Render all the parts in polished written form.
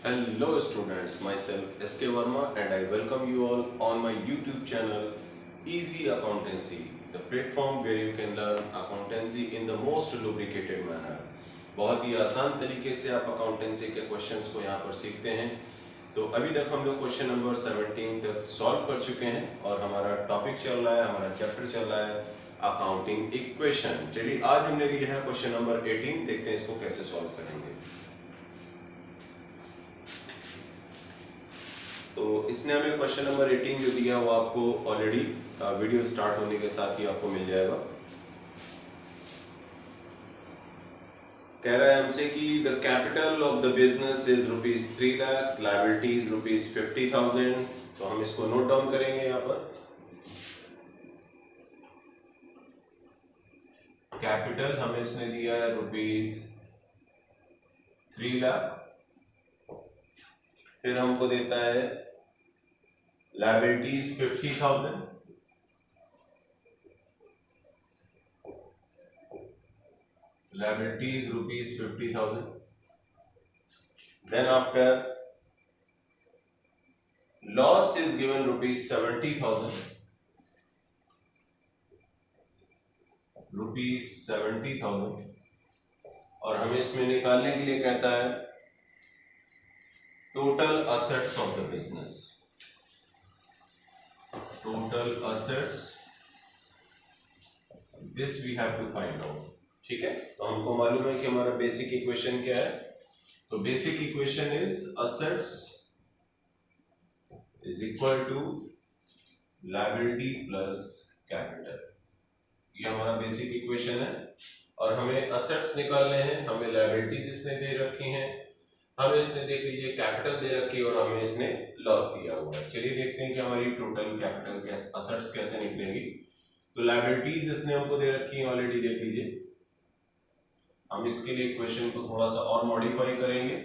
Hello students, myself S.K. Verma and I welcome you all on my YouTube channel Easy Accountancy, the platform where you can learn accountancy in the most lubricated manner. बहुत ही आसान तरीके से आप accountancy के questions को यहाँ पर सीखते हैं। तो अभी तक हम लोग क्वेश्चन नंबर 17 तक सॉल्व कर चुके हैं और हमारा टॉपिक चल रहा है, हमारा चैप्टर चल रहा है अकाउंटिंग इक्वेशन। चलिए आज हमने लिया है क्वेश्चन नंबर 18, देखते हैं इसको कैसे सॉल्व करेंगे। तो इसने हमें क्वेश्चन नंबर 18 जो दिया वो आपको ऑलरेडी वीडियो स्टार्ट होने के साथ ही आपको मिल जाएगा। कह रहा है हमसे कि the capital of the business is ₹3 lakh, liabilities ₹50,000। तो हम इसको नोट डाउन करेंगे यहाँ पर। कैपिटल हमें इसने दिया है ₹3 लाख, फिर हमको देता है liabilities 50,000, liabilities ₹50,000. Then after loss is given ₹70,000. ₹70,000 और हमें इसमें निकालने के लिए कहता है total assets of the business. Total assets, this we have to find out. ठीक है, तो हमको मालूम है कि हमारा बेसिक इक्वेशन क्या है। तो basic equation is assets is equal to liability plus capital. ये हमारा बेसिक इक्वेशन है और हमें असेट्स निकालने हैं, हमें लायबिलिटीज इसने दे रखी हैं, हमें इसने देख लीजिए कैपिटल दे रखी है और हमें इसने लॉस दिया हुआ है। चलिए देखते हैं कि हमारी टोटल कैपिटल के असेट्स कैसे निकलेंगी। तो लायबिलिटीज इसने हमको दे रखी है ऑलरेडी, देख लीजिए। हम इसके लिए इक्वेशन को थोड़ा सा और मॉडिफाई करेंगे।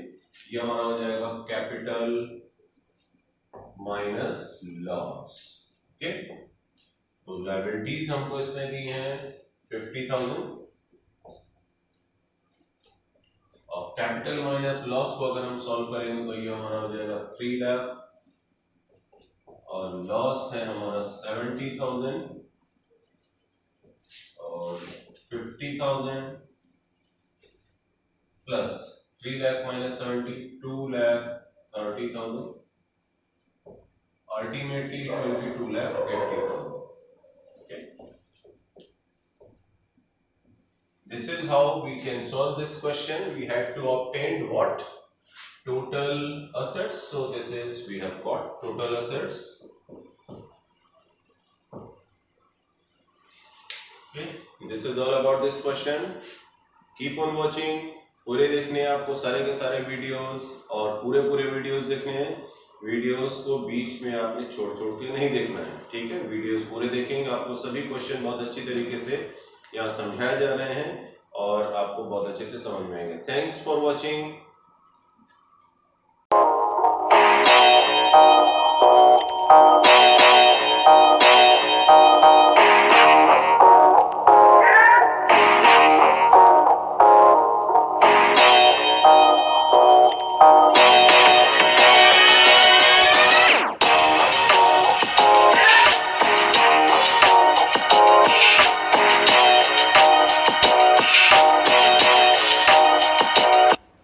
ये हमारा हो जाएगा कैपिटल माइनस लॉस। ओके, तो लायबिलिटीज हमको इसने दी हैं 50,000 और कैपिटल माइनस लॉस को अगर हम सॉल्व करेंगे तो ये हमारा हो जाएगा 3 लाख और लॉस है हमारा 70,000 और 50,000 plus 3 lakh minus 70, 2,30,000, ultimately 22,80,000। Okay, this is how we can solve this question. We had to obtain what? Total assets. So this is, we have got total assets. Okay, this is all about this question. Keep on watching. पूरे देखने हैं आपको सारे के सारे videos और पूरे videos देखने हैं। वीडियोस को बीच में आपने छोड़ के नहीं देखना है, ठीक है। वीडियोस पूरे देखेंगे, आपको सभी क्वेश्चन बहुत अच्छी तरीके से यहाँ समझाए जा रहे हैं और आपको बहुत अच्छे से समझ में आएंगे। Thanks for watching.